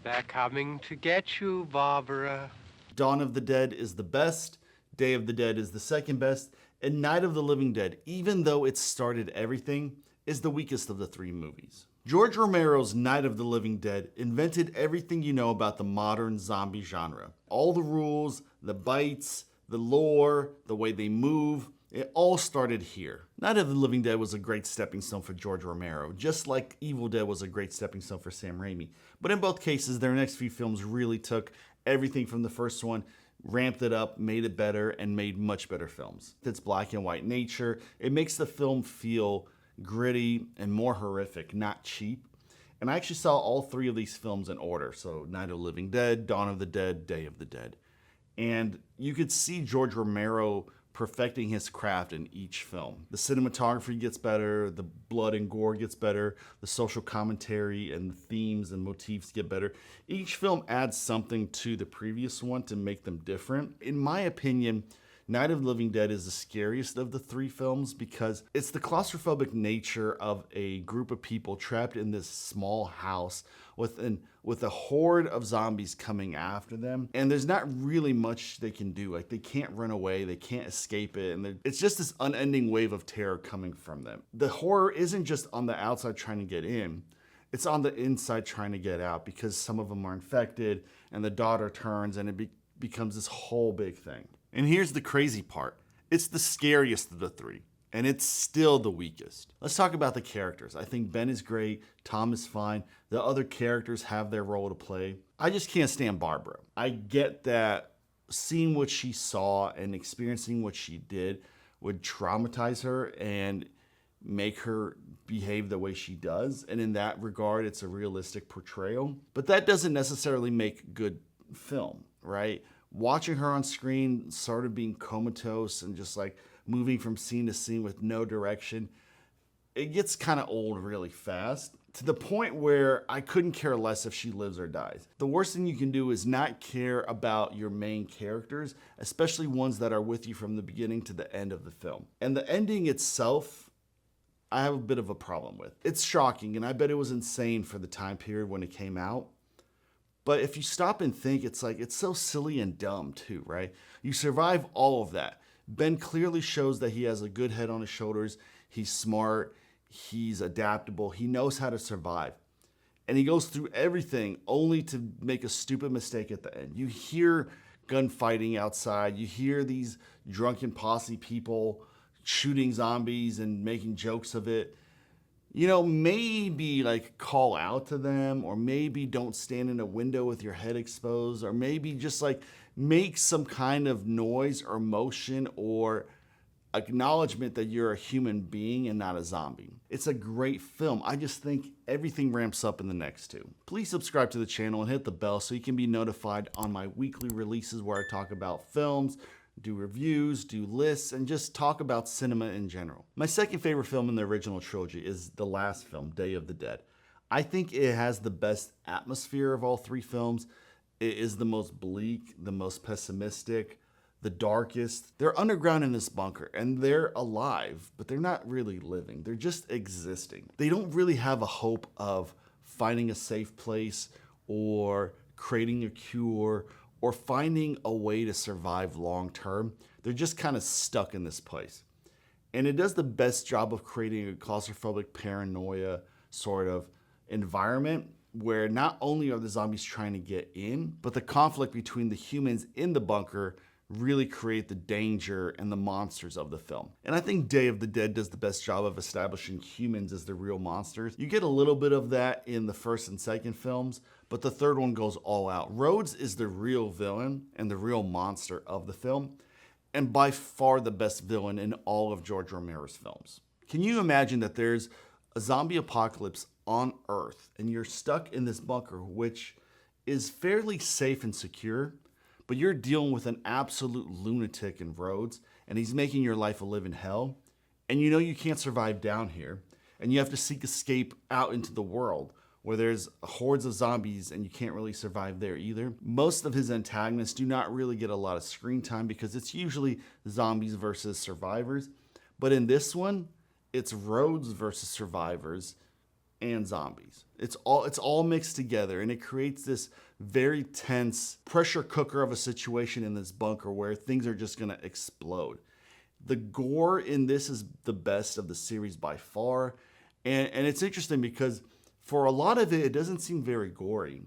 They're coming to get you, Barbara. Dawn of the Dead is the best, Day of the Dead is the second best, and Night of the Living Dead, even though it started everything, is the weakest of the three movies. George Romero's Night of the Living Dead invented everything you know about the modern zombie genre. All the rules, the bites, the lore, the way they move, it all started here. Night of the Living Dead was a great stepping stone for George Romero, just like Evil Dead was a great stepping stone for Sam Raimi. But in both cases, their next few films really took everything from the first one, ramped it up, made it better, and made much better films. Its black and white nature, it makes the film feel gritty and more horrific, not cheap. And I actually saw all three of these films in order. So Night of the Living Dead, Dawn of the Dead, Day of the Dead. And you could see George Romero perfecting his craft in each film. The cinematography gets better, the blood and gore gets better, the social commentary and the themes and motifs get better. Each film adds something to the previous one to make them different. In my opinion, Night of the Living Dead is the scariest of the three films because it's the claustrophobic nature of a group of people trapped in this small house with a horde of zombies coming after them. And there's not really much they can do. Like, they can't run away, they can't escape it, and it's just this unending wave of terror coming from them. The horror isn't just on the outside trying to get in, it's on the inside trying to get out because some of them are infected and the daughter turns and it becomes this whole big thing. And here's the crazy part. It's the scariest of the three, and it's still the weakest. Let's talk about the characters. I think Ben is great, Tom is fine, the other characters have their role to play. I just can't stand Barbara. I get that seeing what she saw and experiencing what she did would traumatize her and make her behave the way she does. And in that regard, it's a realistic portrayal. But that doesn't necessarily make good film, right? Watching her on screen sort of being comatose and just like moving from scene to scene with no direction, it gets kind of old really fast to the point where I couldn't care less if she lives or dies. The worst thing you can do is not care about your main characters, especially ones that are with you from the beginning to the end of the film. And the ending itself, I have a bit of a problem with. It's shocking, and I bet it was insane for the time period when it came out. But if you stop and think, it's like, it's so silly and dumb too, right? You survive all of that. Ben clearly shows that he has a good head on his shoulders. He's smart. He's adaptable. He knows how to survive. And he goes through everything only to make a stupid mistake at the end. You hear gunfighting outside. You hear these drunken posse people shooting zombies and making jokes of it. You know, maybe like call out to them, or maybe don't stand in a window with your head exposed, or maybe just like make some kind of noise or motion or acknowledgement that you're a human being and not a zombie. It's a great film. I just think everything ramps up in the next two. Please subscribe to the channel and hit the bell so you can be notified on my weekly releases where I talk about films, do reviews, do lists, and just talk about cinema in general. My second favorite film in the original trilogy is the last film, Day of the Dead. I think it has the best atmosphere of all three films. It is the most bleak, the most pessimistic, the darkest. They're underground in this bunker and they're alive, but they're not really living. They're just existing. They don't really have a hope of finding a safe place or creating a cure or finding a way to survive long term. They're just kind of stuck in this place. And it does the best job of creating a claustrophobic paranoia sort of environment where not only are the zombies trying to get in, but the conflict between the humans in the bunker really create the danger and the monsters of the film. And I think Day of the Dead does the best job of establishing humans as the real monsters. You get a little bit of that in the first and second films, but the third one goes all out. Rhodes is the real villain and the real monster of the film, and by far the best villain in all of George Romero's films. Can you imagine that there's a zombie apocalypse on Earth and you're stuck in this bunker, which is fairly safe and secure, but you're dealing with an absolute lunatic in Rhodes, and he's making your life a living hell, and you know you can't survive down here, and you have to seek escape out into the world where there's hordes of zombies and you can't really survive there either. Most of his antagonists do not really get a lot of screen time because it's usually zombies versus survivors, but in this one, it's Rhodes versus survivors and zombies. It's all mixed together, and it creates this very tense pressure cooker of a situation in this bunker where things are just gonna explode. The gore in this is the best of the series by far. And it's interesting because for a lot of it, it doesn't seem very gory.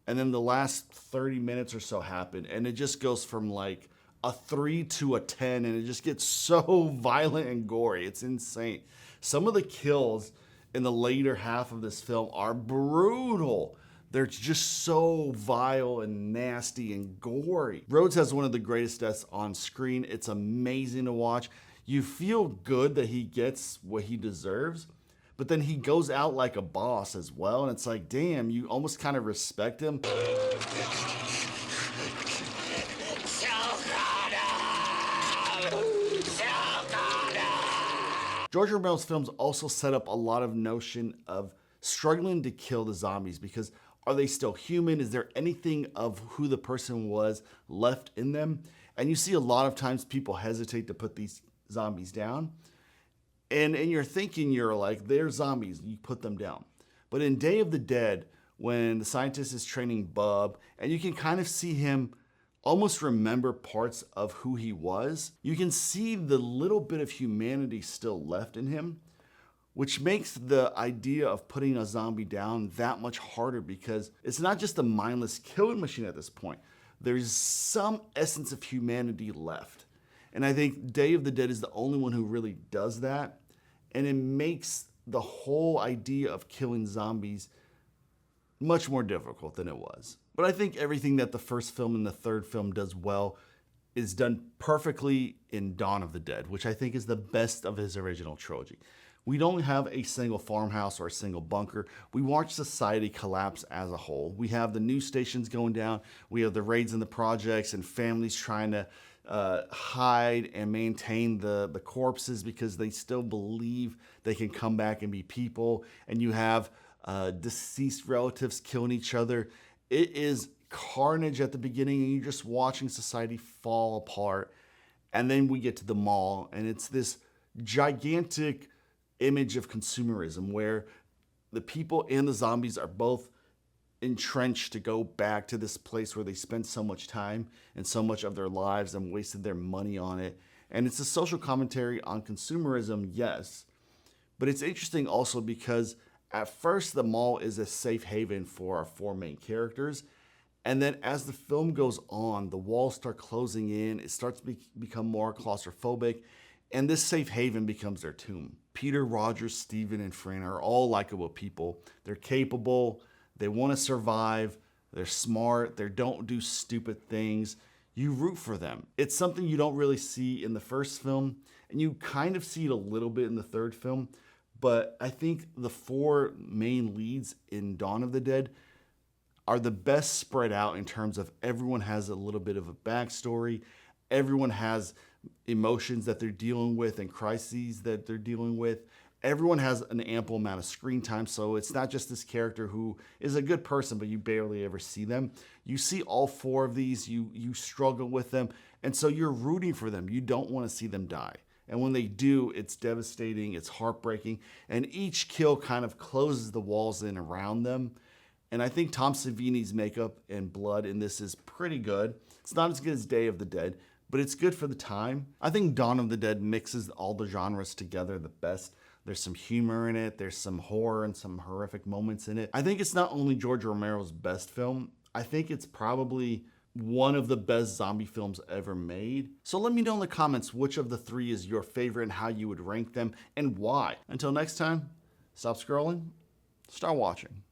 And then the last 30 minutes or so happen, and it just goes from like a 3 to a 10, and it just gets so violent and gory. It's insane. Some of the kills in the later half of this film are brutal. They're just so vile and nasty and gory. Rhodes has one of the greatest deaths on screen. It's amazing to watch. You feel good that he gets what he deserves, but then he goes out like a boss as well. And it's like, damn, you almost kind of respect him. George Romero's films also set up a lot of notion of struggling to kill the zombies, because are they still human? Is there anything of who the person was left in them? And you see a lot of times people hesitate to put these zombies down. And you're thinking, you're like, they're zombies, you put them down. But in Day of the Dead, when the scientist is training Bub, and you can kind of see him almost remember parts of who he was, you can see the little bit of humanity still left in him, which makes the idea of putting a zombie down that much harder, because it's not just a mindless killing machine at this point. There's some essence of humanity left. And I think Day of the Dead is the only one who really does that. And it makes the whole idea of killing zombies much more difficult than it was. But I think everything that the first film and the third film does well is done perfectly in Dawn of the Dead, which I think is the best of his original trilogy. We don't have a single farmhouse or a single bunker. We watch society collapse as a whole. We have the news stations going down. We have the raids in the projects and families trying to hide and maintain the corpses because they still believe they can come back and be people. And you have deceased relatives killing each other. It is carnage at the beginning, and you're just watching society fall apart. And then we get to the mall, and it's this gigantic image of consumerism where the people and the zombies are both entrenched to go back to this place where they spent so much time and so much of their lives and wasted their money on it. And it's a social commentary on consumerism, yes, but it's interesting also because at first the mall is a safe haven for our four main characters, and then as the film goes on, the walls start closing in, it starts to become more claustrophobic, and this safe haven becomes their tomb. Peter, Roger, Steven, and Fran are all likable people. They're capable, they want to survive, they're smart, they don't do stupid things. You root for them. It's something you don't really see in the first film, and you kind of see it a little bit in the third film, but I think the four main leads in Dawn of the Dead are the best spread out in terms of everyone has a little bit of a backstory, everyone has emotions that they're dealing with and crises that they're dealing with. Everyone has an ample amount of screen time, so it's not just this character who is a good person, but you barely ever see them. You see all four of these, you struggle with them, and so you're rooting for them. You don't want to see them die. And when they do, it's devastating, it's heartbreaking, and each kill kind of closes the walls in around them. And I think Tom Savini's makeup and blood in this is pretty good. It's not as good as Day of the Dead, but it's good for the time. I think Dawn of the Dead mixes all the genres together the best. There's some humor in it, there's some horror and some horrific moments in it. I think it's not only George Romero's best film, I think it's probably one of the best zombie films ever made. So let me know in the comments which of the three is your favorite and how you would rank them and why. Until next time, stop scrolling, start watching.